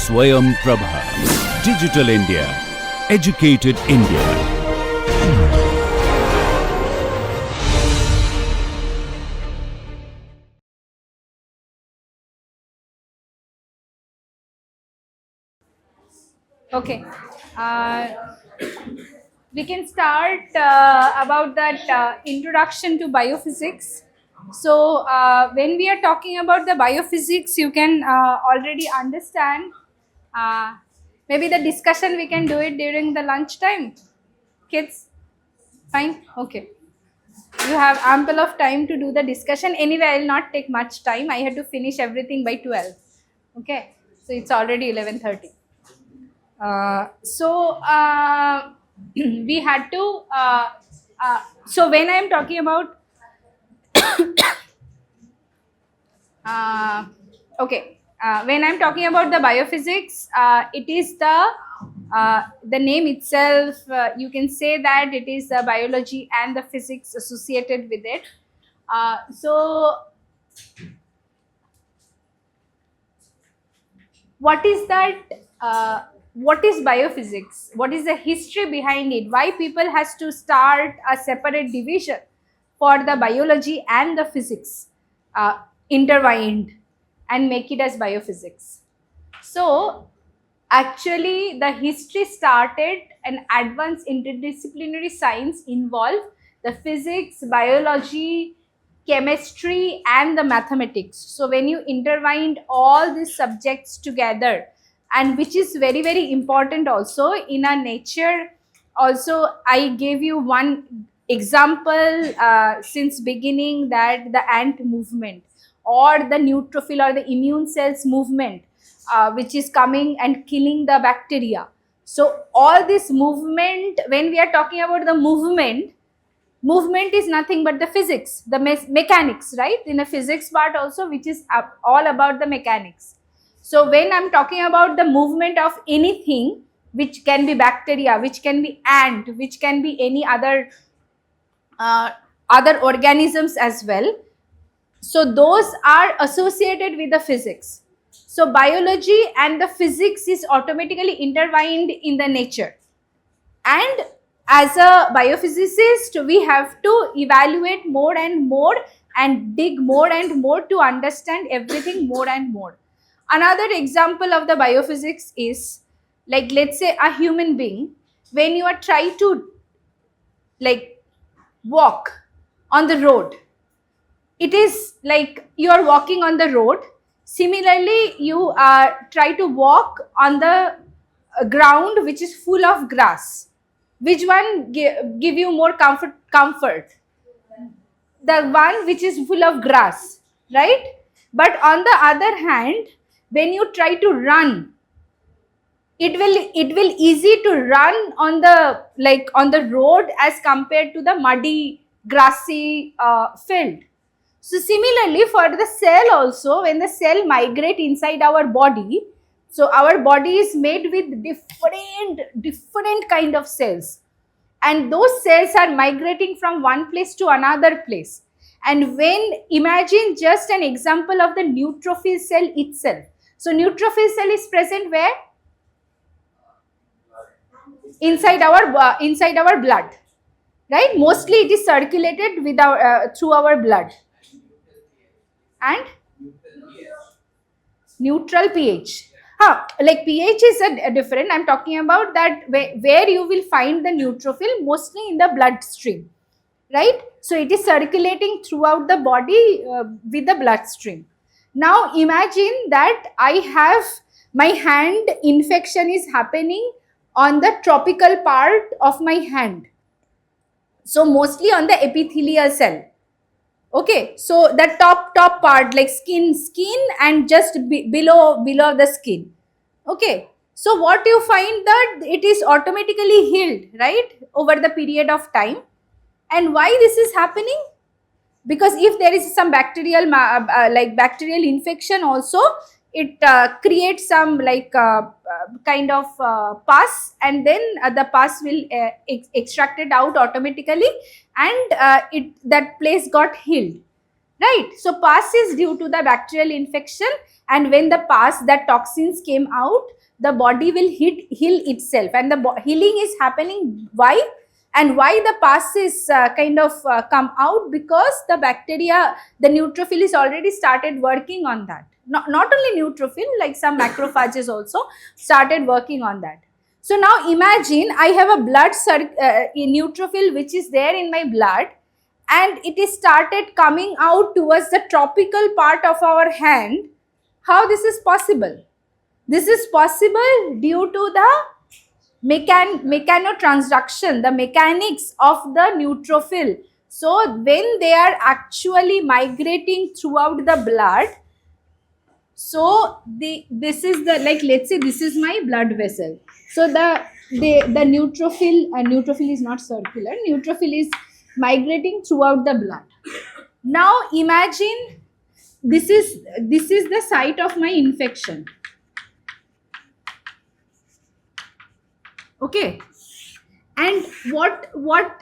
Swayam Prabha. Digital India. Educated India. Okay. Uh, we can start about that introduction to biophysics. So, when we are talking about the biophysics, you can already understand. Uh, Maybe the discussion we can do it during the lunchtime. Kids, fine? Okay. You have ample of time to do the discussion. Anyway, I will not take much time. I had to finish everything by 12. Okay. So, it's already 11:30. We had to so when I am talking about okay, when I'm talking about the biophysics, it is the name itself, you can say that it is the biology and the physics associated with it. So what is that, what is biophysics, what is the history behind it, why people has to start a separate division for the biology and the physics intertwined and make it as biophysics. So actually the history started, an advanced interdisciplinary science involved the physics, biology, chemistry and the mathematics. So when you intertwined all these subjects together, and which is very very important also in our nature, also I gave you one example since beginning, that the ant movement or the neutrophil or the immune cells movement, which is coming and killing the bacteria. So all this movement, when we are talking about the movement is nothing but the physics, the mechanics, right? In the physics part also, which is all about the mechanics. So when I'm talking about the movement of anything, which can be bacteria, which can be ant, which can be any other organisms as well, so those are associated with the physics. So biology and the physics is automatically intertwined in the nature. And as a biophysicist, we have to evaluate more and more and dig more and more to understand everything more and more. Another example of the biophysics is, like, let's say a human being, when you are trying to like walk on the road, it is like you are walking on the road. Similarly, you try to walk on the ground which is full of grass. Which one give you more comfort? The one which is full of grass, right? But on the other hand, when you try to run, it will easy to run on the, like, on the road as compared to the muddy grassy field. So similarly for the cell also, when the cell migrate inside our body, so our body is made with different kind of cells, and those cells are migrating from one place to another place. And when, imagine just an example of the neutrophil cell itself. So neutrophil cell is present where? Inside our blood, right? Mostly it is circulated with our through our blood. And neutral pH. Like pH is a different. I'm talking about that where you will find the neutrophil, mostly in the bloodstream, right? So it is circulating throughout the body with the bloodstream. Now imagine that I have my hand infection is happening on the tropical part of my hand. So mostly on the epithelial cell. Okay, so the top part, like skin and just below the skin. Okay, so what you find that it is automatically healed, right, over the period of time. And why this is happening? Because if there is some bacterial bacterial infection also, it creates some kind of pus, and then the pus will extract it out automatically, and that place got healed. right? So pus is due to the bacterial infection, and when the pus, that toxins came out, the body will heal itself, and the healing is happening. Why? And why the pus is come out? Because the bacteria, the neutrophil is already started working on that. Not only neutrophil, like some macrophages also started working on that. So now imagine I have a blood neutrophil which is there in my blood, and it is started coming out towards the tropical part of our hand. How this is possible? This is possible due to the mechanotransduction, the mechanics of the neutrophil. So when they are actually migrating throughout the blood, so this is the, like, let's say this is my blood vessel. So the neutrophil is not circular. Neutrophil is migrating throughout the blood. Now imagine this is the site of my infection. Okay, and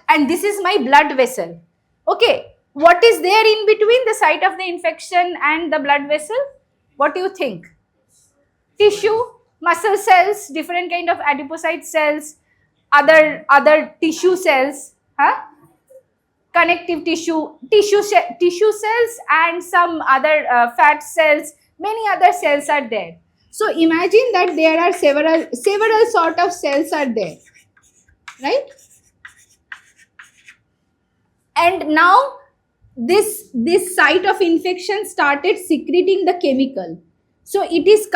and this is my blood vessel. Okay, what is there in between the site of the infection and the blood vessel? What do you think? Tissue, muscle cells, different kind of adipocyte cells, other tissue cells, connective tissue cells, and some other fat cells. Many other cells are there. So imagine that there are several sort of cells are there, right? And now this site of infection started secreting the chemical. So it is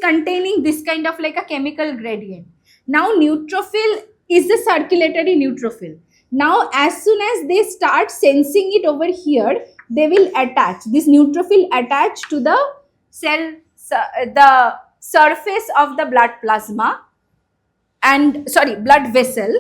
containing this kind of like a chemical gradient. Now neutrophil is the circulatory neutrophil. Now as soon as they start sensing it over here, they will attach, this neutrophil attach to the cell, the surface of the blood plasma, and blood vessel.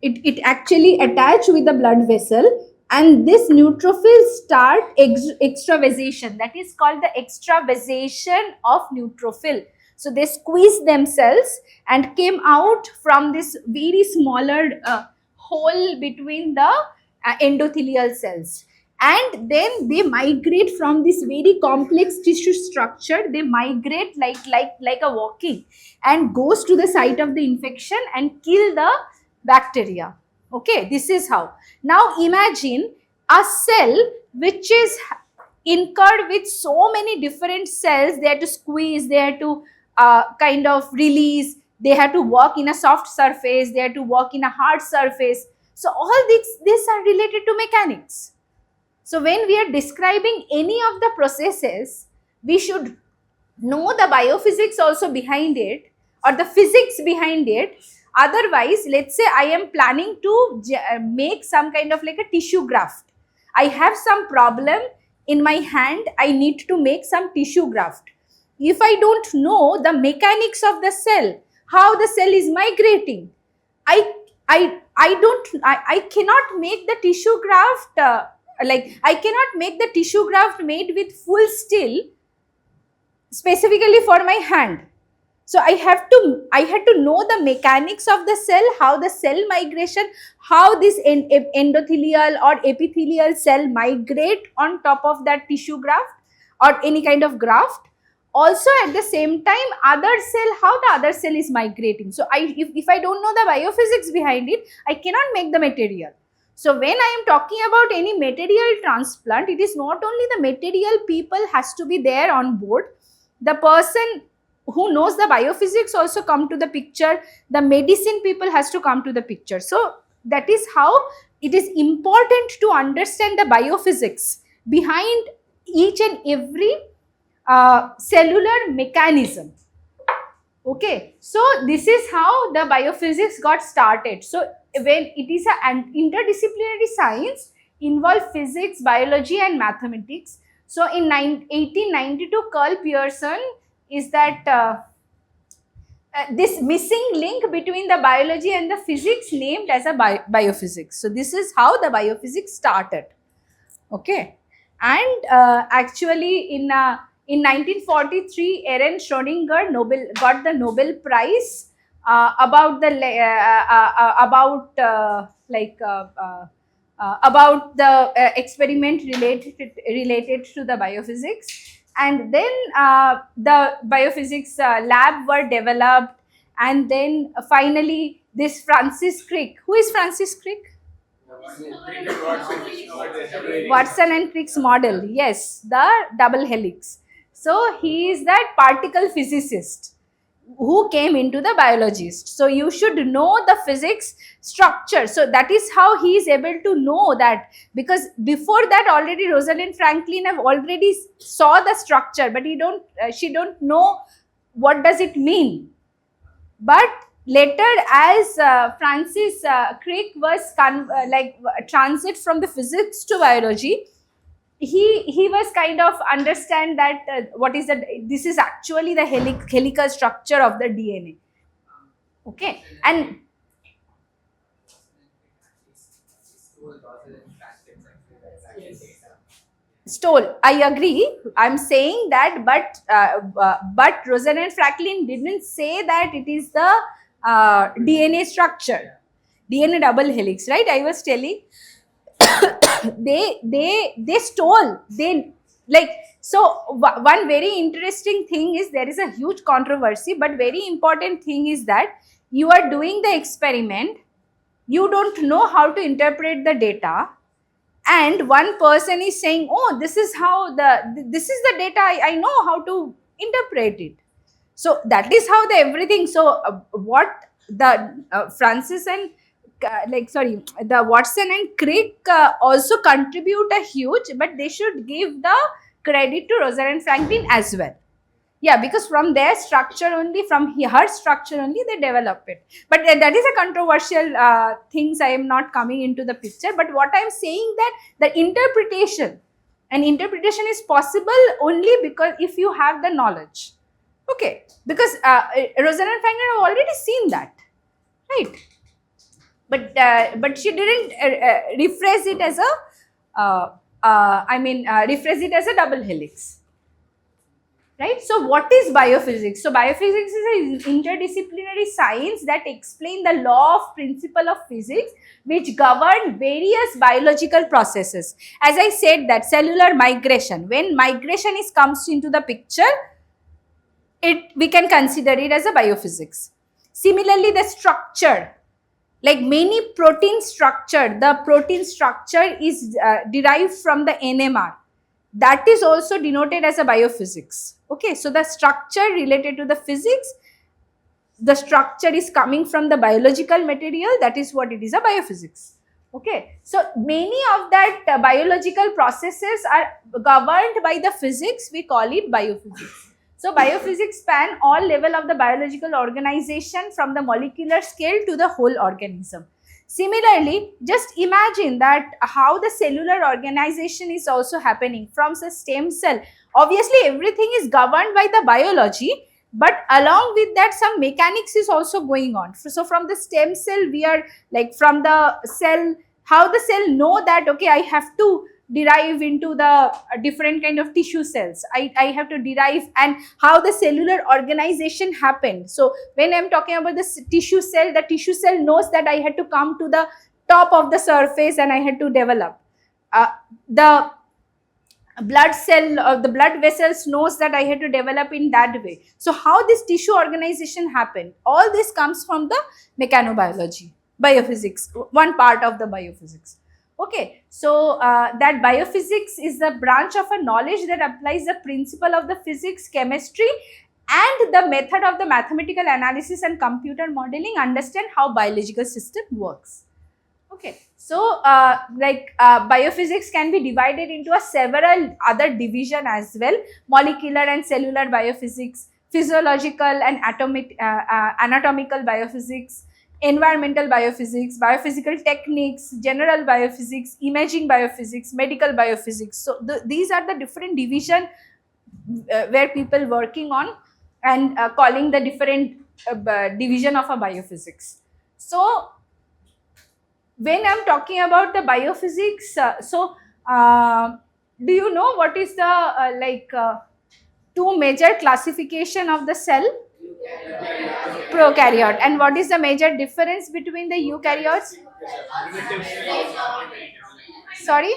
It actually attach with the blood vessel, and this neutrophil start extravasation. That is called the extravasation of neutrophil. So they squeeze themselves and came out from this very smaller hole between the endothelial cells, and then they migrate from this very complex tissue structure. They migrate like a walking, and goes to the site of the infection and kill the bacteria. Okay, this is how. Now imagine a cell which is incurred with so many different cells. They have to squeeze, they have to kind of release, they have to work in a soft surface, they have to work in a hard surface. So all these are related to mechanics. So when we are describing any of the processes, we should know the biophysics also behind it, or the physics behind it. Otherwise, let's say I am planning to make some kind of like a tissue graft. I have some problem in my hand, I need to make some tissue graft. If I don't know the mechanics of the cell, how the cell is migrating, I cannot make the tissue graft I cannot make the tissue graft made with full steel specifically for my hand. So I had to know the mechanics of the cell, how the cell migration, how this endothelial or epithelial cell migrate on top of that tissue graft or any kind of graft. Also at the same time, how the other cell is migrating. So if I don't know the biophysics behind it, I cannot make the material. So when I am talking about any material transplant, it is not only the material people has to be there on board. The person who knows the biophysics also come to the picture. The medicine people has to come to the picture. So that is how it is important to understand the biophysics behind each and every cellular mechanism. Okay, so this is how the biophysics got started. So when it is an interdisciplinary science, involve physics, biology and mathematics. So in 1892, Carl Pearson is that this missing link between the biology and the physics named as a biophysics. So this is how the biophysics started. Okay, and actually in 1943, Aaron Schrödinger got the Nobel Prize about the about the experiment related to the biophysics. And then the biophysics lab were developed, and then finally this Francis Crick. Who is Francis Crick? Watson and Crick's model, yes, the double helix. So he is that particle physicist who came into the biologist. So you should know the physics structure. So that is how he is able to know that, because before that already Rosalind Franklin have already saw the structure, but she don't know what does it mean. But later, as Francis Crick was transit from the physics to biology, he was kind of understand that this is actually the helical structure of the DNA. Okay, and Stoll, I agree. I'm saying that, but Rosalind Franklin didn't say that it is the DNA structure, DNA double helix, right? I was telling they stole, they like, so one very interesting thing is there is a huge controversy, but very important thing is that you are doing the experiment, you don't know how to interpret the data, and one person is saying, oh, this is the data, I know how to interpret it. So that is how the everything. So what the Francis and the Watson and Crick also contribute a huge, but they should give the credit to Rosalind Franklin as well. Yeah, because from their structure only, from her structure only, they develop it. But that is a controversial things. I am not coming into the picture. But what I am saying that the interpretation is possible only because if you have the knowledge. Okay, because Rosalind Franklin have already seen that, right? But she didn't rephrase it as rephrase it as a double helix. Right? So what is biophysics? So biophysics is an interdisciplinary science that explains the law of principle of physics which govern various biological processes. As I said, that cellular migration, when migration comes into the picture, we can consider it as a biophysics. Similarly, the structure, like many protein structure, the protein structure is derived from the NMR. That is also denoted as a biophysics. Okay, so the structure related to the physics, the structure is coming from the biological material, that is what it is, a biophysics. Okay, so many of that biological processes are governed by the physics, we call it biophysics. So biophysics span all level of the biological organization from the molecular scale to the whole organism. Similarly, just imagine that how the cellular organization is also happening from the stem cell. Obviously, everything is governed by the biology, but along with that, some mechanics is also going on. So from the stem cell, we are like from the cell, how the cell know that, okay, I have to derive into the different kind of tissue cells. I have to derive, and how the cellular organization happened. So when I'm talking about the tissue cell knows that I had to come to the top of the surface and I had to develop. The blood cell or the blood vessels knows that I had to develop in that way. So how this tissue organization happened, all this comes from the mechanobiology, biophysics, one part of the biophysics. Okay, so that biophysics is the branch of a knowledge that applies the principle of the physics, chemistry, and the method of the mathematical analysis and computer modeling, understand how biological system works. Okay, so biophysics can be divided into several other division as well: molecular and cellular biophysics, physiological and anatomical biophysics, environmental biophysics, biophysical techniques, general biophysics, imaging biophysics, medical biophysics. So these are the different division where people working on and calling the different division of a biophysics. So when I'm talking about the biophysics, do you know what is the two major classification of the cell? Prokaryote. And what is the major difference between the eukaryotes? Sorry?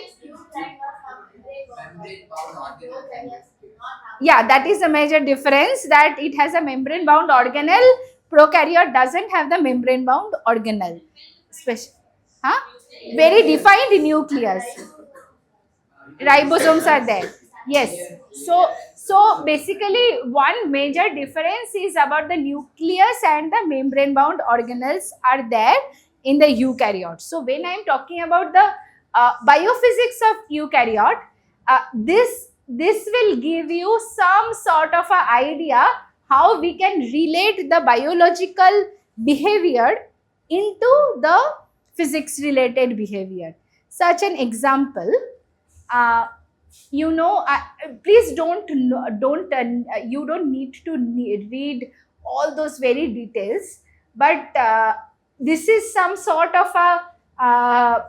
Yeah, that is a major difference, that it has a membrane bound organelle. Prokaryote doesn't have the membrane bound organelle. Huh? Very defined nucleus. Ribosomes are there. Yes. So basically one major difference is about the nucleus, and the membrane bound organelles are there in the eukaryote. So when I am talking about the biophysics of eukaryote, this will give you some sort of an idea how we can relate the biological behavior into the physics related behavior. Such an example, please don't you don't need to read all those very details, but this is some sort of a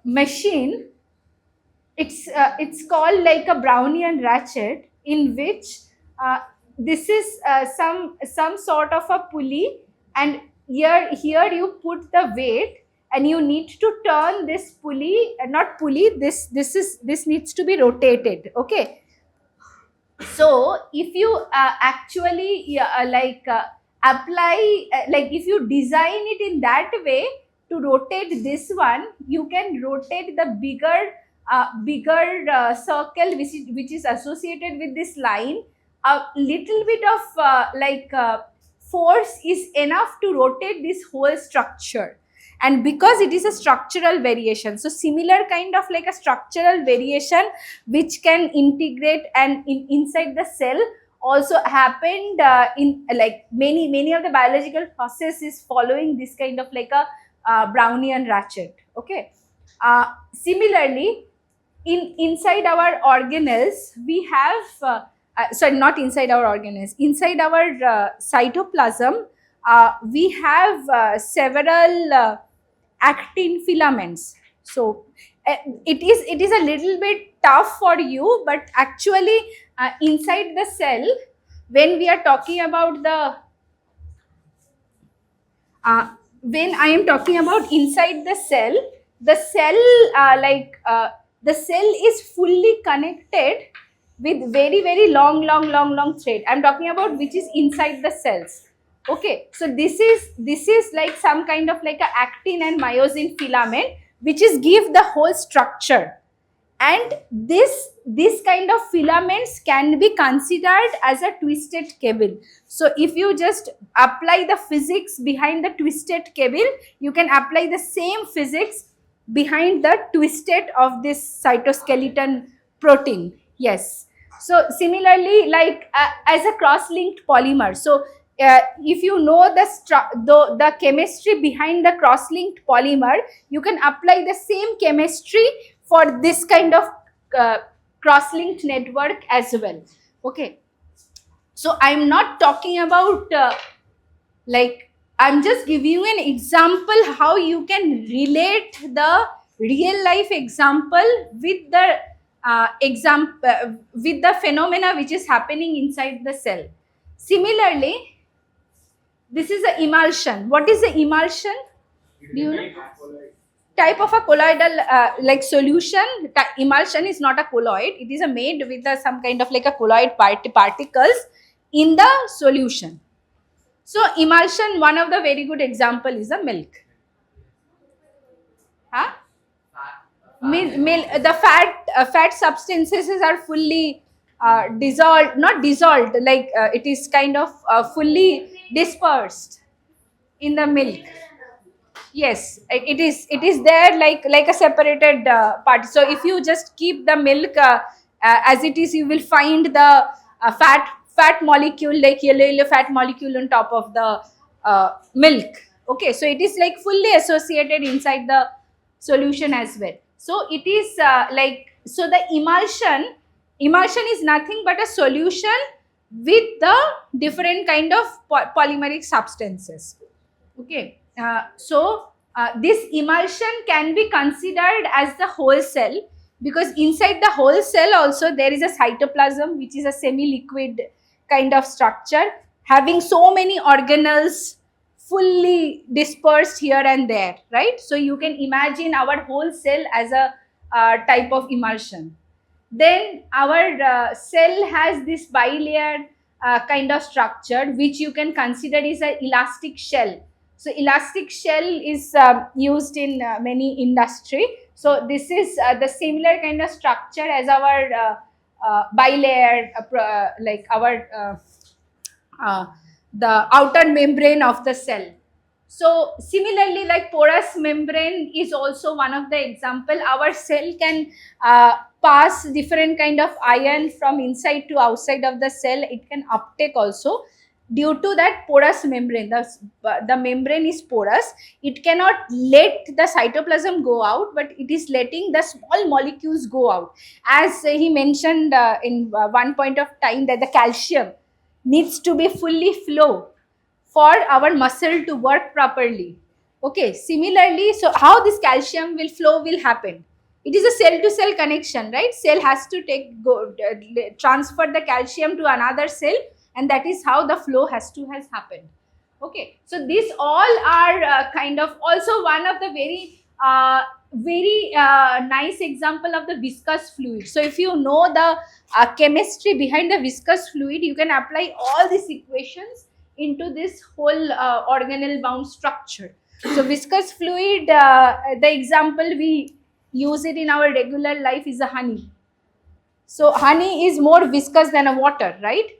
machine. It's called like a Brownian ratchet, in which this is some sort of a pulley, and here you put the weight, and you need to turn this pulley, not pulley, this needs to be rotated. Okay, so if you actually apply, if you design it in that way to rotate this one, you can rotate the bigger circle which is associated with this line. A little bit of force is enough to rotate this whole structure. And because it is a structural variation, so similar kind of like a structural variation which can integrate and inside the cell also happened in like many of the biological processes following this kind of like a Brownian ratchet. Okay, similarly inside our organelles we have sorry, not inside our organelles, inside our cytoplasm we have several actin filaments. So it is a little bit tough for you, but actually inside the cell, when we are talking about the when I am talking about inside the cell the cell is fully connected with very long thread. I'm talking about which is inside the cells. Okay, so this is like some kind of like a actin and myosin filament which is give the whole structure. And this kind of filaments can be considered as a twisted cable. So if you just apply the physics behind the twisted cable, you can apply the same physics behind the twisted of this cytoskeleton protein. Yes. So similarly, like as a cross-linked polymer. So if you know the chemistry behind the cross-linked polymer, you can apply the same chemistry for this kind of cross-linked network as well. Okay, so I'm not talking about I'm just giving you an example how you can relate the real life example with the with the phenomena which is happening inside the cell. Similarly, this is an emulsion. What is the emulsion? Do you know? Type of a colloidal solution. Emulsion is not a colloid. It is made with some kind of like a colloid particles in the solution. So emulsion, one of the very good example is the milk. Huh? The fat substances are fully dissolved, not dissolved, it is kind of fully dispersed in the milk. Yes, it is there like a separated part. So if you just keep the milk as it is, you will find the fat molecule, like yellow fat molecule on top of the milk. Okay, so it is like fully associated inside the solution as well. So it is so the emulsion is nothing but a solution with the different kind of polymeric substances. Okay, so this emulsion can be considered as the whole cell, because inside the whole cell also there is a cytoplasm which is a semi-liquid kind of structure having so many organelles fully dispersed here and there, right? So you can imagine our whole cell as a type of emulsion. Then our cell has this bilayer kind of structure, which you can consider is an elastic shell. So elastic shell is used in many industry. So this is the similar kind of structure as our bilayer, like our the outer membrane of the cell. So similarly, like porous membrane is also one of the example. Our cell can pass different kind of ion from inside to outside of the cell. It can uptake also. Due to that porous membrane, the membrane is porous. It cannot let the cytoplasm go out, but it is letting the small molecules go out. As he mentioned in one point of time, that the calcium needs to be fully flow for our muscle to work properly. Okay, similarly, so how this calcium will flow will happen? It is a cell to cell connection, right? Cell has to transfer the calcium to another cell, and that is how the flow has happened. Okay, so these all are kind of also one of the very nice example of the viscous fluid. So if you know the chemistry behind the viscous fluid, you can apply all these equations into this whole organelle bound structure. So viscous fluid, the example we use it in our regular life is a honey. So honey is more viscous than a water, right?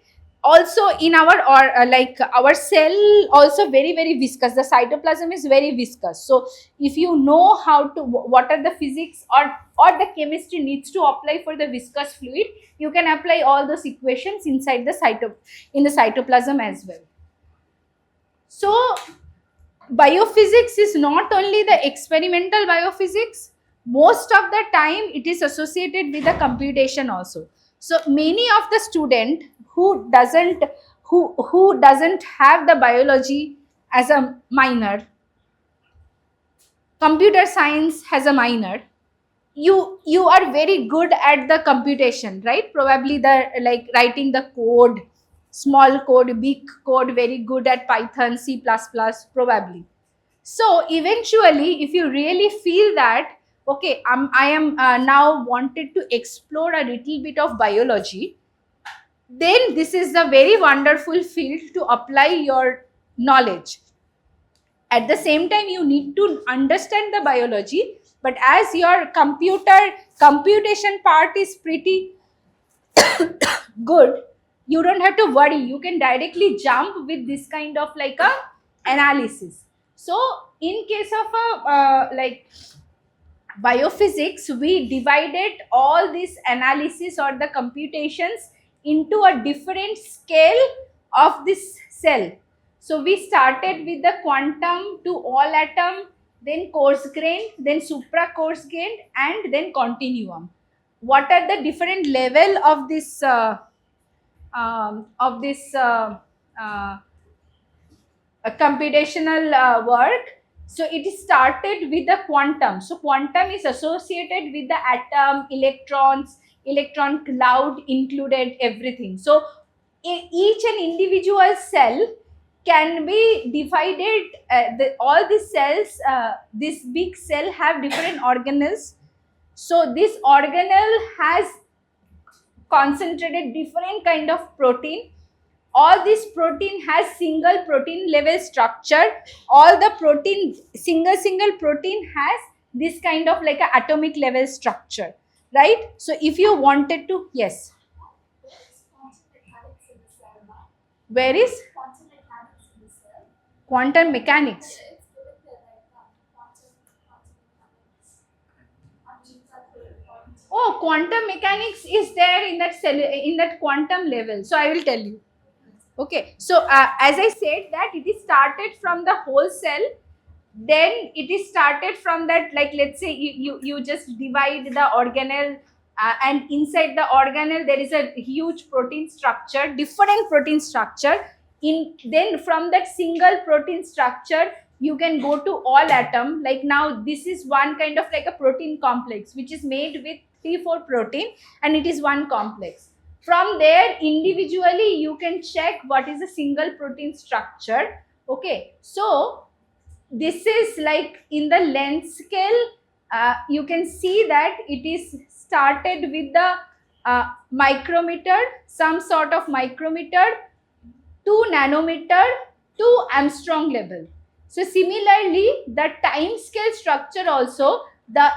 Also in our like our cell also very viscous. The cytoplasm is very viscous. So if you know how to what are the physics or the chemistry needs to apply for the viscous fluid, you can apply all those equations inside the in the cytoplasm as well. So biophysics is not only the experimental biophysics, most of the time it is associated with the computation also. So many of the student who doesn't have the biology as a minor, computer science has a minor, you are very good at the computation, right? Probably the like writing the code, small code, big code, very good at Python, C++, probably. So eventually, if you really feel that, okay, I am now wanted to explore a little bit of biology, then this is a very wonderful field to apply your knowledge. At the same time, you need to understand the biology, but as your computation part is pretty good, you don't have to worry. You can directly jump with this kind of like a analysis. So in case of a like biophysics, we divided all this analysis or the computations into a different scale of this cell. So we started with the quantum to all atom, then coarse grain, then supra coarse grain, and then continuum. What are the different level of this computational work? So it started with the quantum. So quantum is associated with the atom, electrons, electron cloud included, everything. So each and individual cell can be divided, all the cells, this big cell have different organelles. So this organelle has concentrated different kind of protein. All this protein has single protein level structure. All the protein, single protein has this kind of like a atomic level structure, right? So if you wanted to, yes. Where is quantum mechanics? Oh, quantum mechanics is there in that cell, in that quantum level. So I will tell you. Okay, so as I said that it is started from the whole cell, then it is started from that, like let's say you just divide the organelle, and inside the organelle there is a huge protein structure, different protein structure. Then from that single protein structure you can go to all atom. Like now this is one kind of like a protein complex which is made with 3-4 protein, and it is one complex. From there individually you can check what is a single protein structure. Okay, so this is like in the length scale, you can see that it is started with the micrometer, some sort of micrometer, to nanometer, to Armstrong level. So similarly, the time scale structure also, the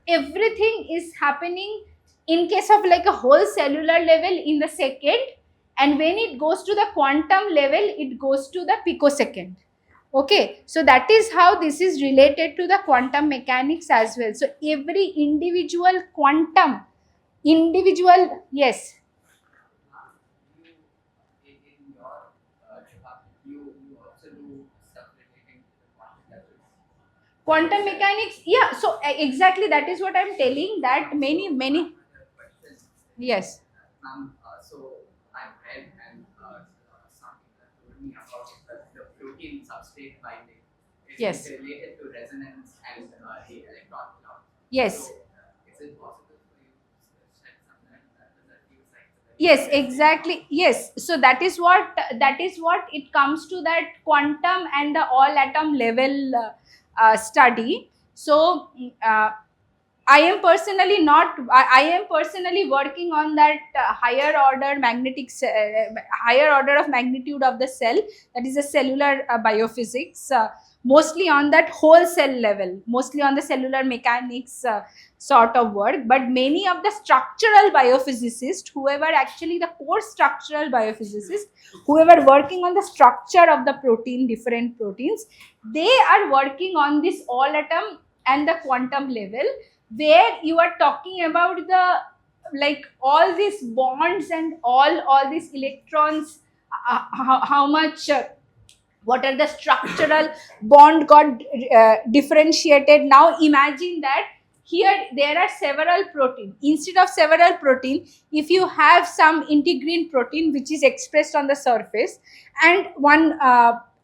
everything is happening in case of like a whole cellular level in the second, and when it goes to the quantum level, it goes to the picosecond. Okay, so that is how this is related to the quantum mechanics as well. So every individual quantum, individual, yes. In your department, you also do stuff relating to the quantum levels. Quantum mechanics, yeah, so exactly that is what I'm telling, that many Another question. yes. So I've read and some people have told me about the protein substrate binding. Yes. Related to resonance and the electron cloud. Yes. So, is it possible for you to shed some light on that? Does that feels like a very Yes, interesting- exactly, yes, so that is what it comes to, that quantum and the all atom level study. So I am personally not. I am personally working on that higher order higher order of magnitude of the cell. That is a cellular biophysics, mostly on that whole cell level, mostly on the cellular mechanics sort of work. But many of the structural biophysicists, whoever actually the core structural biophysicists, whoever working on the structure of the protein, different proteins, they are working on this all atom and the quantum level, where you are talking about the like all these bonds and all these electrons, how much what are the structural bond got differentiated. Now imagine that here there are several protein, instead of several protein, if you have some integrin protein which is expressed on the surface, and one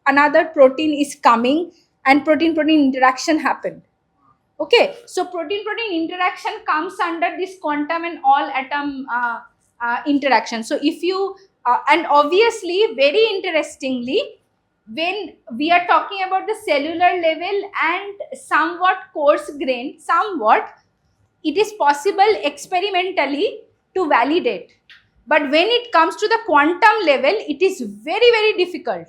another protein is coming, and protein protein interaction happened. Okay, so protein protein interaction comes under this quantum and all atom interaction. So if you and obviously very interestingly, when we are talking about the cellular level and somewhat coarse grain, somewhat it is possible experimentally to validate, but when it comes to the quantum level, it is very difficult.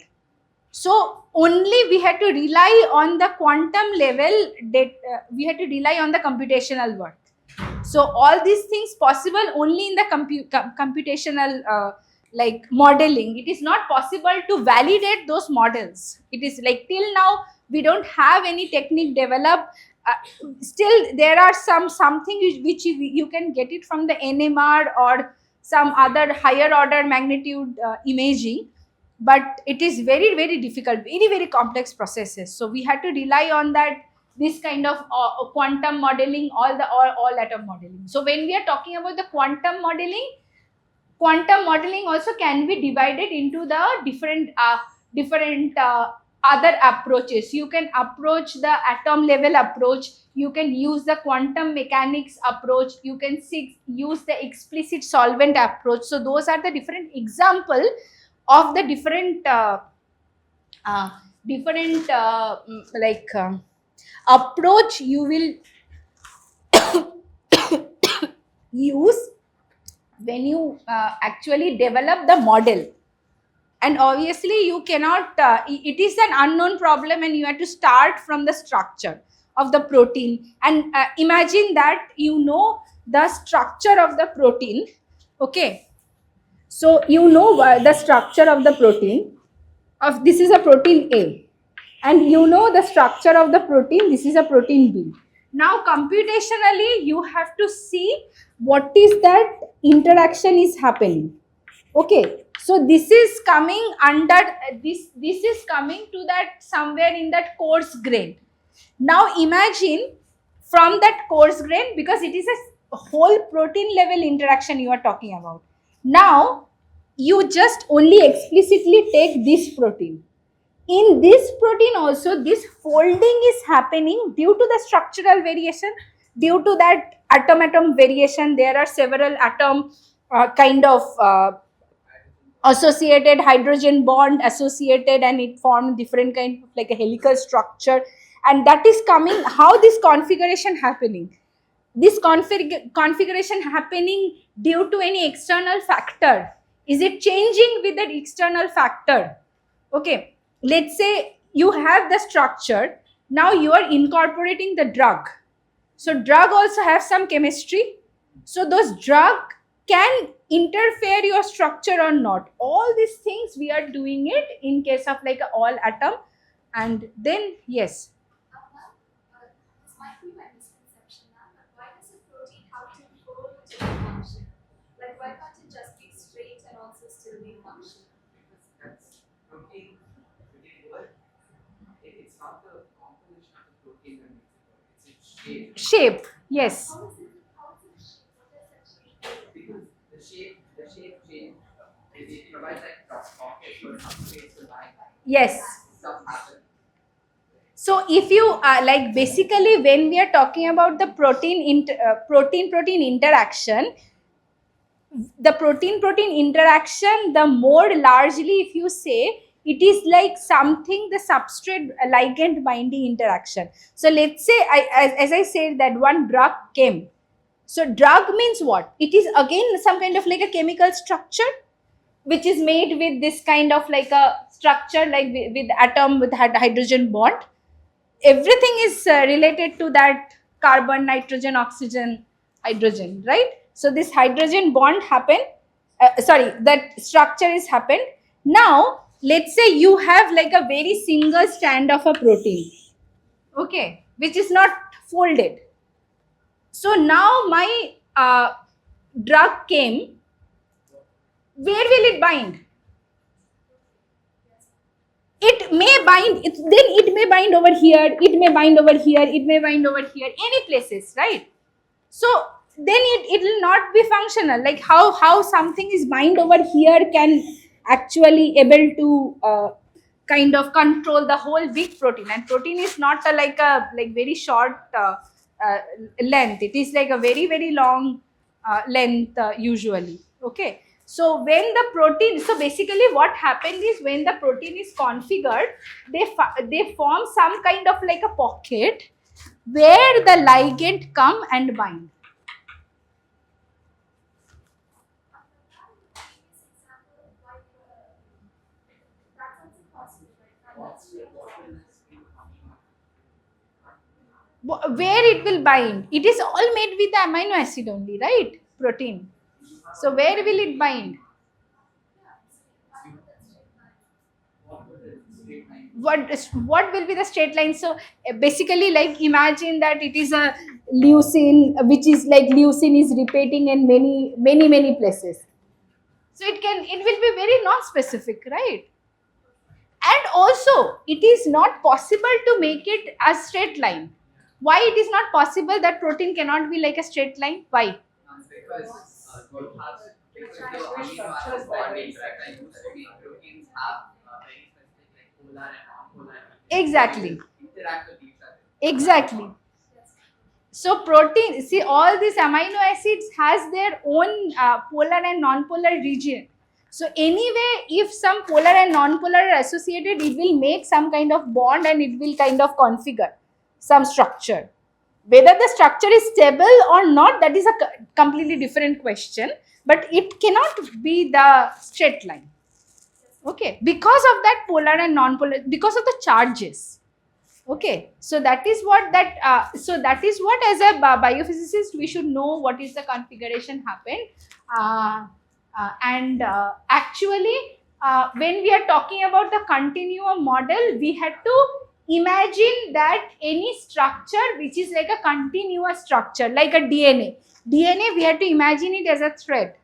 So only we had to rely on the quantum level that we had to rely on the computational work. So all these things possible only in the computational like modeling. It is not possible to validate those models. It is like till now we don't have any technique developed. Still there are something which you can get it from the NMR or some other higher order magnitude imaging, but it is very difficult, very complex processes. So we had to rely on that, this kind of quantum modeling, all atom modeling. So when we are talking about the quantum modeling also can be divided into the different other approaches. You can approach the atom level approach, you can use the quantum mechanics approach, you can use the explicit solvent approach. So those are the different example of the different approach you will use when you actually develop the model. And obviously you cannot it is an unknown problem, and you have to start from the structure of the protein, and imagine that you know the structure of the protein. Okay, so you know the structure of the protein of this is a protein A, and you know the structure of the protein, this is a protein B. Now computationally you have to see what is that interaction is happening. Okay, so this is coming under this is coming to that somewhere in that coarse grain. Now imagine from that coarse grain, because it is a whole protein level interaction you are talking about. Now you just only explicitly take this protein. In this protein also, this folding is happening due to the structural variation, due to that atom variation. There are several atom kind of associated hydrogen bond associated, and it formed different kind of like a helical structure, and that is coming. How this configuration happening? This configuration happening due to any external factor? Is it changing with that external factor? Okay, let's say you have the structure, now you are incorporating the drug. So drug also have some chemistry, so those drug can interfere your structure or not. All these things we are doing it in case of like a all atom. And then yes, This might be my misconception now, but why does a protein have to go to function? Like, why can't it just be straight and also still be functional? Because that's protein work. It's not the composition of the protein that makes it work, it's its shape. shape, yes, How is it shape? What does that shape do? Because the shape change, it provides like pockets or some space to lie. yes. Stuff happens. So if you like basically when we are talking about the protein interaction, the protein interaction, the more largely if you say, it is like something the substrate ligand binding interaction. So let's say as I said that one drug came. So drug means what? It is again some kind of like a chemical structure which is made with this kind of like a structure, like with atom with hydrogen bond. Everything is related to that carbon, nitrogen, oxygen, hydrogen, right? So this hydrogen bond happened, that structure is happened. Now let's say you have like a very single strand of a protein, okay, which is not folded. So now my drug came, where will it bind? It may bind, then it may bind over here, it may bind over here, it may bind over here, any places, right? So then it will not be functional. Like how something is bind over here can actually able to kind of control the whole big protein. And protein is not like very short length. It is like a very long length usually. Okay. So when the protein, so basically what happened is when the protein is configured, they form some kind of like a pocket where the ligand come and bind. That's also possible, right? That's Where it will bind? It is all made with the amino acid only, right? Protein. So where will it bind? What will be the straight line? So basically, like imagine that it is a leucine, which is like leucine is repeating in many places. So it will be very non-specific, right? And also it is not possible to make it a straight line. Why it is not possible that protein cannot be like a straight line? Why? Because the amino acid bonding, right? And usually proteins have very specific like polar and non-polar. Exactly. Interact with each other. Exactly. So protein, see, all these amino acids has their own polar and non-polar region. So anyway, if some polar and non-polar are associated, it will make some kind of bond and it will kind of configure some structure. Whether the structure is stable or not, that is a completely different question. But it cannot be the straight line. Okay, because of that polar and non-polar, because of the charges. Okay, so that is what as a biophysicist we should know what is the configuration happened. Actually, when we are talking about the continuum model, we had to imagine that any structure which is like a continuous structure, like a DNA, we have to imagine it as a thread.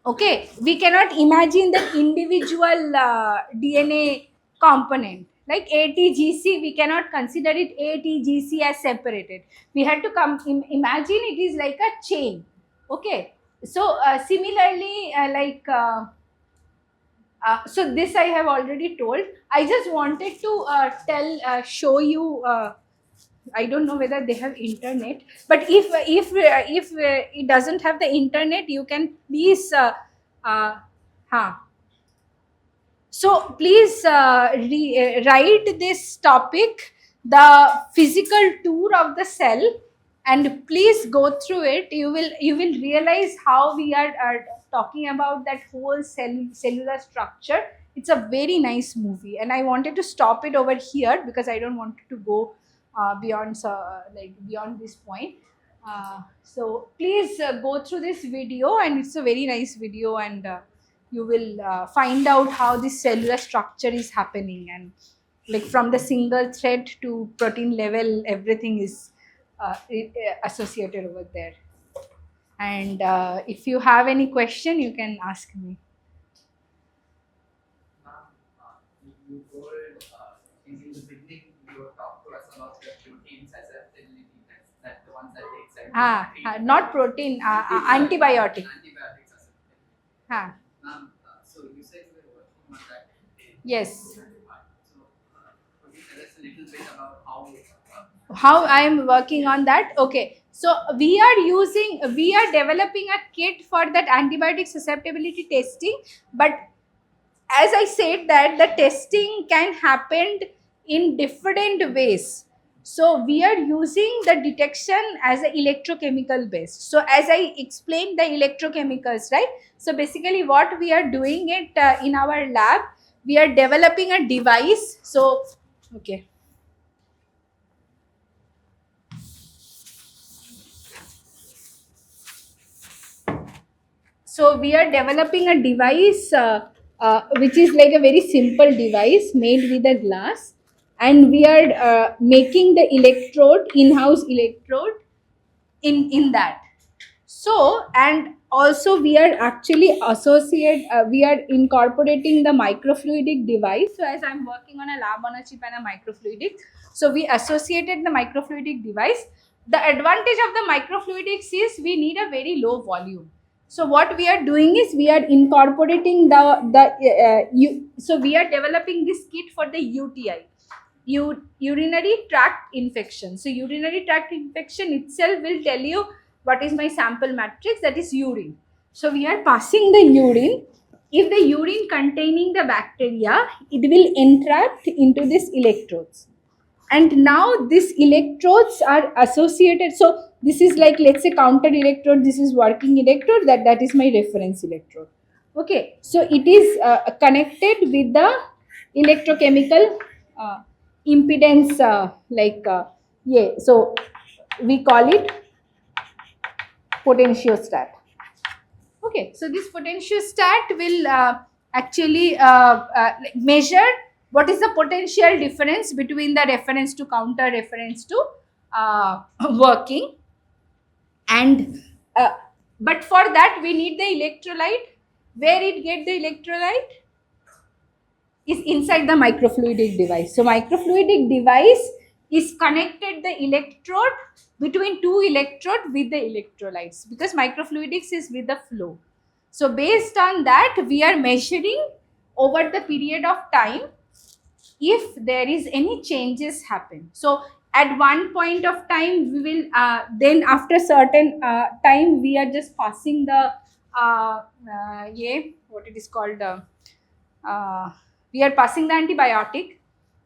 Okay, we cannot imagine the individual DNA component. Like ATGC, we cannot consider it ATGC as separated. We had to imagine it is like a chain. Okay, so similarly, so this I have already told. I just wanted to show you. I don't know whether they have internet, but if it doesn't have the internet, you can please Huh. So please write this topic, the physical tour of the cell, and please go through it. You will realize how we are talking about that whole cellular structure. It's a very nice movie, and I wanted to stop it over here because I don't want to go beyond this point. So please go through this video, and it's a very nice video, and you will find out how this cellular structure is happening, and like from the single thread to protein level, everything is associated over there. And if you have any question, you can ask me. Ma'am, you told in the beginning you talked to us about the protein susceptibility test, that the ones that take Not protein, antibiotic. antibiotic susceptibility. Ah, Ma'am, so you said you were working on that today. yes. So could you tell us a little bit about How I am working on that? Okay, so we are developing a kit for that antibiotic susceptibility testing, but as I said that the testing can happen in different ways. So we are using the detection as a electrochemical base. So as I explained the electrochemicals, right? So basically what we are doing it in our lab, we are developing a device. So, okay. So we are developing a device which is like a very simple device made with a glass, and we are making the electrode, in-house electrode in that. So, and also we are actually we are incorporating the microfluidic device. So as I'm working on a lab on a chip and a microfluidic, so we associated the microfluidic device. The advantage of the microfluidics is we need a very low volume. So what we are doing is we are incorporating so we are developing this kit for the UTI, urinary tract infection. So urinary tract infection itself will tell you what is my sample matrix, that is urine. So we are passing the urine. If the urine containing the bacteria, it will entrapped into these electrodes. And now these electrodes are associated. So this is like, let's say, counter electrode, this is working electrode, that is my reference electrode. Okay, so it is connected with the electrochemical impedance, so we call it potentiostat. Okay, so this potentiostat will actually measure what is the potential difference between the reference to counter, reference to working. And but for that we need the electrolyte. Where it get the electrolyte is inside the microfluidic device. So microfluidic device is connected the electrode between two electrode with the electrolytes, because microfluidics is with the flow. So based on that, we are measuring over the period of time if there is any changes happen. So at one point of time we will then after certain time we are just passing the what it is called we are passing the antibiotic,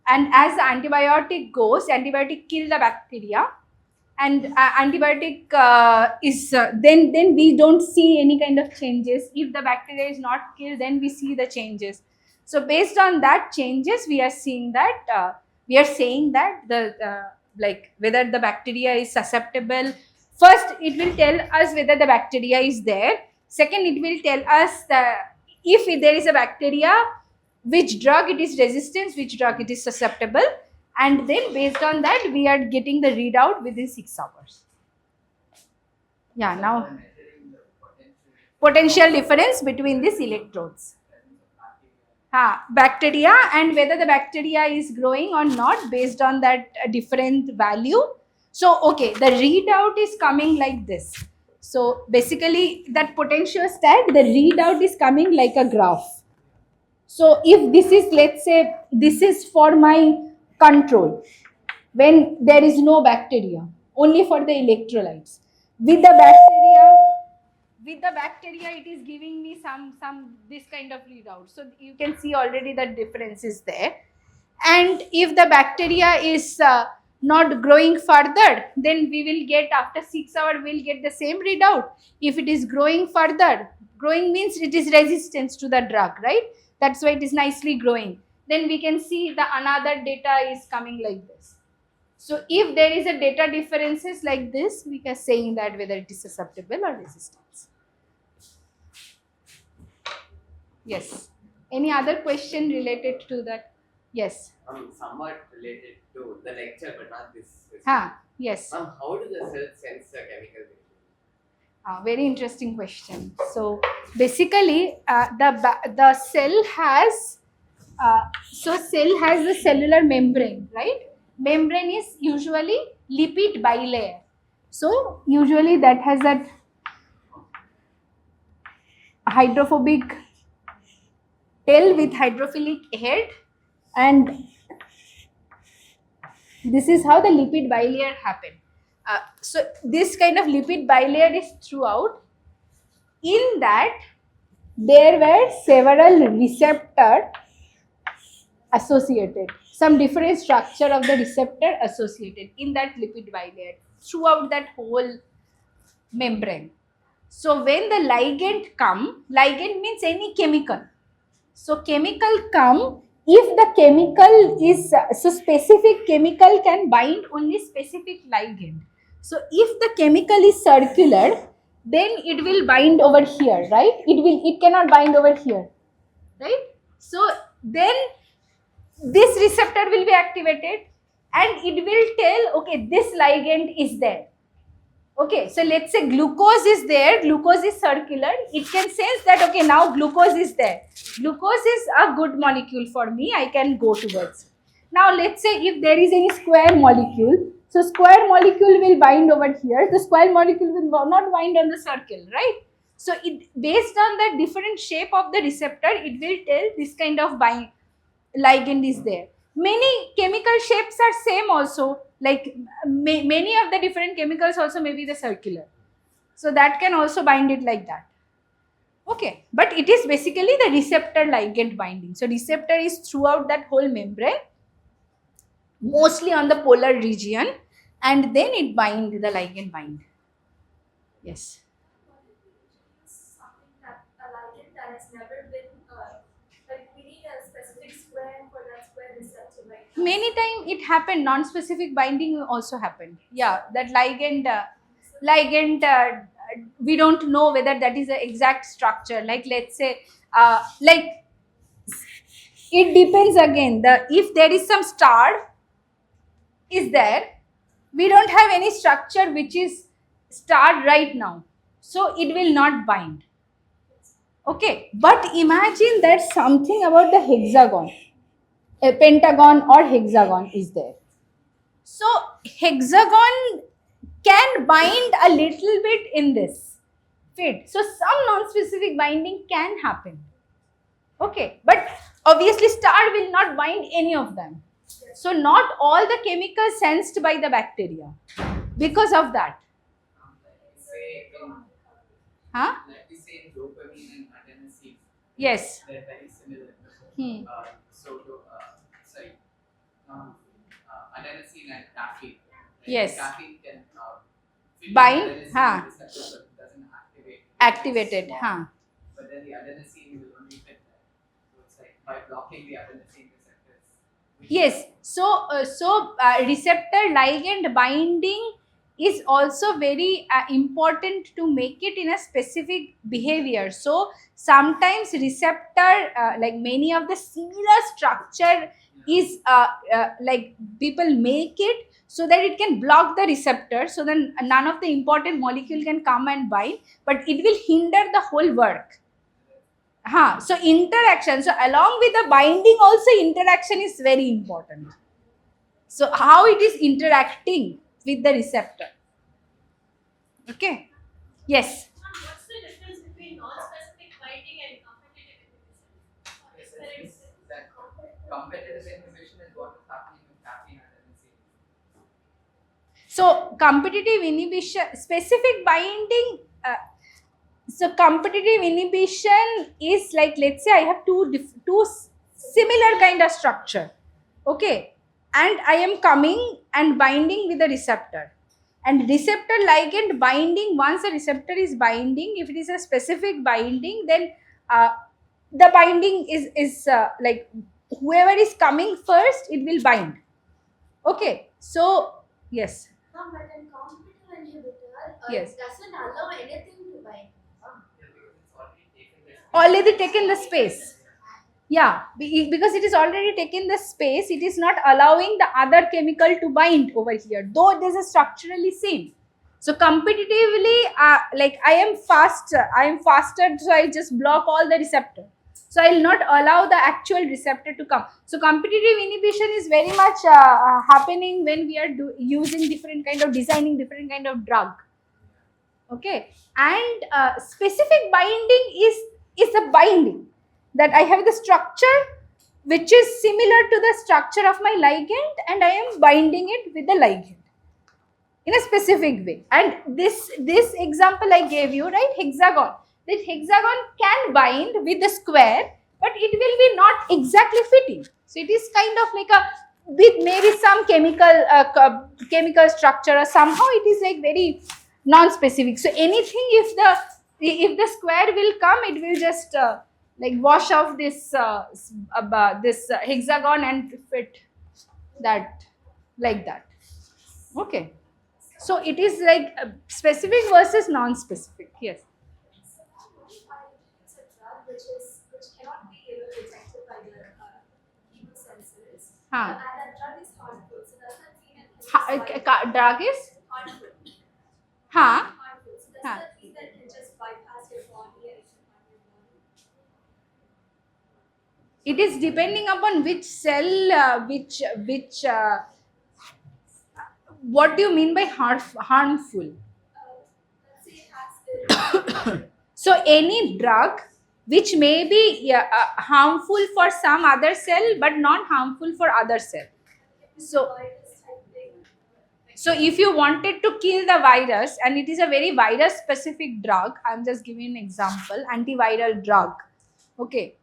and as the antibiotic goes, antibiotic kill the bacteria, and antibiotic is then we don't see any kind of changes. If the bacteria is not killed, then we see the changes. So based on that changes, we are seeing that we are saying that the like whether the bacteria is susceptible. First, it will tell us whether the bacteria is there. Second, it will tell us that if there is a bacteria, which drug it is resistant, which drug it is susceptible, and then based on that, we are getting the readout within 6 hours. Yeah, now potential difference between these electrodes. Bacteria, and whether the bacteria is growing or not based on that different value. So, okay, the readout is coming like this. So, basically that potentiostat, the readout is coming like a graph. So, if this is, let's say, this is for my control, when there is no bacteria, only for the electrolytes. With the bacteria, with the bacteria it is giving me some this kind of readout. So you can see already the difference is there. And if the bacteria is not growing further, then we will get after 6 hours we'll get the same readout. If it is growing further, growing means it is resistance to the drug, right? That's why it is nicely growing. Then we can see the another data is coming like this. So if there is a data differences like this, we can saying that whether it is susceptible or resistance. Yes. Any other question related to that? Yes. Somewhat related to the lecture, but not this. Yes. How do the cells sense the chemical reaction? Very interesting question. So basically, the cell has cell has the cellular membrane, right? Membrane is usually lipid bilayer. So usually that has that hydrophobic tail with hydrophilic head, and this is how the lipid bilayer happen. So this kind of lipid bilayer is throughout. In that there were several receptors associated, some different structure of the receptor associated in that lipid bilayer throughout that whole membrane. So when the ligand come, ligand means any chemical. So chemical come, if the chemical is, so specific chemical can bind only specific ligand. So if the chemical is circular, then it will bind over here, right? It cannot bind over here, right? So then this receptor will be activated and it will tell, okay, this ligand is there. Okay, so let's say glucose is there, glucose is circular, it can sense that, okay, now glucose is there. Glucose is a good molecule for me, I can go towards it. Now let's say if there is any square molecule, so square molecule will bind over here, the square molecule will not bind on the circle, right? So it based on the different shape of the receptor, it will tell this kind of ligand is there. Many chemical shapes are same also, like many of the different chemicals also may be the circular. So that can also bind it like that. Okay, but it is basically the receptor ligand binding. So receptor is throughout that whole membrane, mostly on the polar region, and then it bind, the ligand bind. Yes. Something that a ligand that has never been like we need a specific square for that square receptor, right? Many times it happened, non-specific binding also happened. Yeah, that ligand we don't know whether that is the exact structure. Like let's say, like it depends again. If there is some star is there, we don't have any structure which is starred right now, so it will not bind. Okay, but imagine that something about the hexagon, a pentagon or hexagon is there. So hexagon can bind a little bit in this fit. So some non-specific binding can happen. Okay, but obviously star will not bind any of them. So not all the chemicals sensed by the bacteria because of that. Huh? Like we say dopamine and adenosine, Yes. they're very similar. Adenosine and caffeine. Right? Yes. Caffeine can fit Bind, the adenosine receptor, but doesn't activate. Activated, Small. But then the adenosine will only fit that. So it's like by blocking the adenosine receptors. Yes. So receptor ligand binding is also very important to make it in a specific behavior. So sometimes receptor, like many of the similar structure is like people make it so that it can block the receptor, so then none of the important molecule can come and bind, but it will hinder the whole work. So interaction, so along with the binding also interaction is very important. So how it is interacting with the receptor. Okay. Yes. What's the difference between non-specific binding and competitive inhibition? That competitive inhibition is what is happening with caffeine and adenosine. So competitive inhibition, specific binding, So competitive inhibition is like, let's say I have two similar kind of structure, okay, and I am coming and binding with the receptor, and receptor ligand binding, once the receptor is binding, if it is a specific binding, then the binding is like whoever is coming first, it will bind. Okay, so yes. No, but in competitive inhibitor, Yes. it doesn't allow anything to bind. Yeah, because it's Already taken the space. Yeah, because it is already taken the space, it is not allowing the other chemical to bind over here, though it is structurally same. So competitively, like I am faster, so I just block all the receptor. So I will not allow the actual receptor to come. So competitive inhibition is very much happening when we are using different kind of, designing different kind of drug. Okay, and specific binding is the binding that I have the structure which is similar to the structure of my ligand, and I am binding it with the ligand in a specific way. And this example I gave you, right, hexagon, that hexagon can bind with the square, but it will be not exactly fitting. So it is kind of like a with maybe some chemical structure, or somehow it is like very non-specific. So anything, if the square will come, it will just like wash off this hexagon and fit that like that. Okay, so it is like specific versus non-specific. Yes. It's a drug which cannot be detected by the chemosensors. Huh. And that drug is harmful. So does that mean it can just Drug is harmful? huh. Harmful. So does Huh. that mean that it can just bypass your body and it can harm your body? It is depending upon which cell, what do you mean by harmful? Let's say it has So any drug which may be harmful for some other cell but not harmful for other cell. So virus type thing. So if you wanted to kill the virus, and it is a very virus specific drug, I'm just giving an example, antiviral drug. Okay.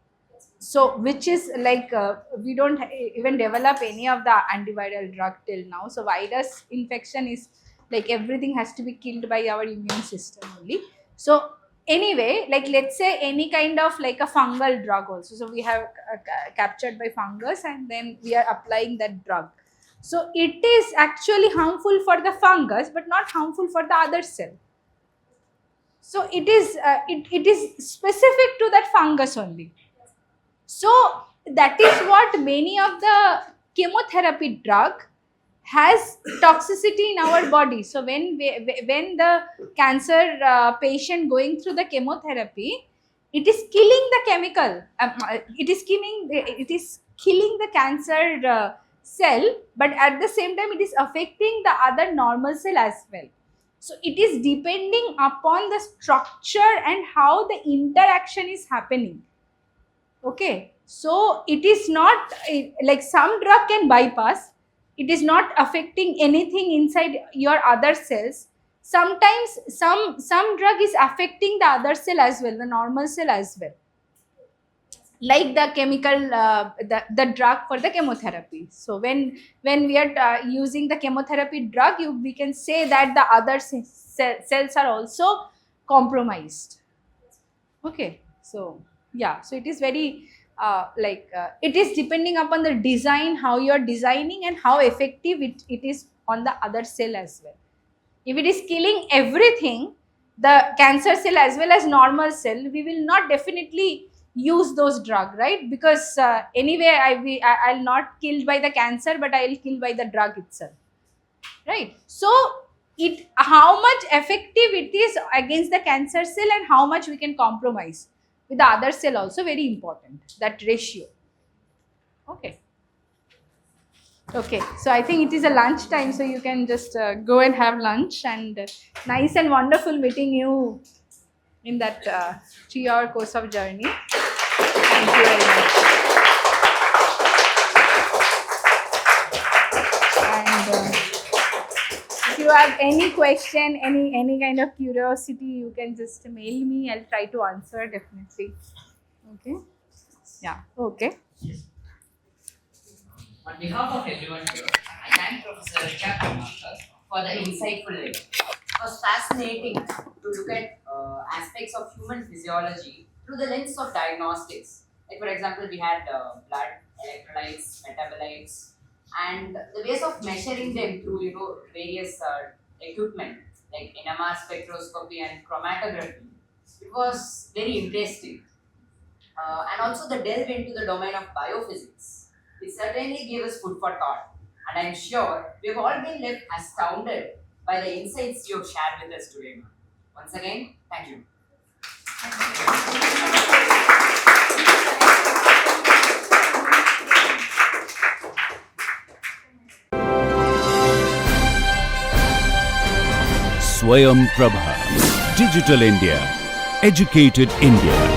So which is like, we don't even develop any of the antiviral drug till now. So virus infection is like everything has to be killed by our immune system only. So anyway, like let's say any kind of like a fungal drug also. So we have captured by fungus, and then we are applying that drug. So it is actually harmful for the fungus but not harmful for the other cell. So it is it is specific to that fungus only. So that is what many of the chemotherapy drug has toxicity in our body. So when the cancer patient going through the chemotherapy, it is killing the chemical. It is killing the cancer cell, but at the same time it is affecting the other normal cell as well. So it is depending upon the structure and how the interaction is happening. Okay, so it is not like some drug can bypass, it is not affecting anything inside your other cells. Sometimes some drug is affecting the other cell as well, the normal cell as well, like the chemical the drug for the chemotherapy. So when we are using the chemotherapy drug, we can say that the other cells are also compromised. Okay, so yeah, so it is very it is depending upon the design, how you are designing and how effective it is on the other cell as well. If it is killing everything, the cancer cell as well as normal cell, we will not definitely use those drug, right? Because anyway I'll not killed by the cancer, but I will kill by the drug itself, right? So how much effective it is against the cancer cell and how much we can compromise with the other cell also very important, that ratio. Okay. Okay, so I think it is a lunch time, so you can just go and have lunch, and nice and wonderful meeting you in that 3-hour course of journey. Thank you very much. And if you have any question, any kind of curiosity, you can just mail me. I'll try to answer definitely. Okay. Yeah. Okay. On behalf of everyone here, I thank Professor Richa Karmakar for the insightful lecture. It was fascinating to look at aspects of human physiology through the lens of diagnostics. Like, for example, we had blood, electrolytes, metabolites, and the ways of measuring them through various equipment like NMR spectroscopy and chromatography. It was very interesting, and also the delve into the domain of biophysics. It certainly gave us food for thought, and I'm sure we've all been left astounded by the insights you have shared with us today, ma'am. Once again, thank you. Swayam Prabha. Digital India. Educated India.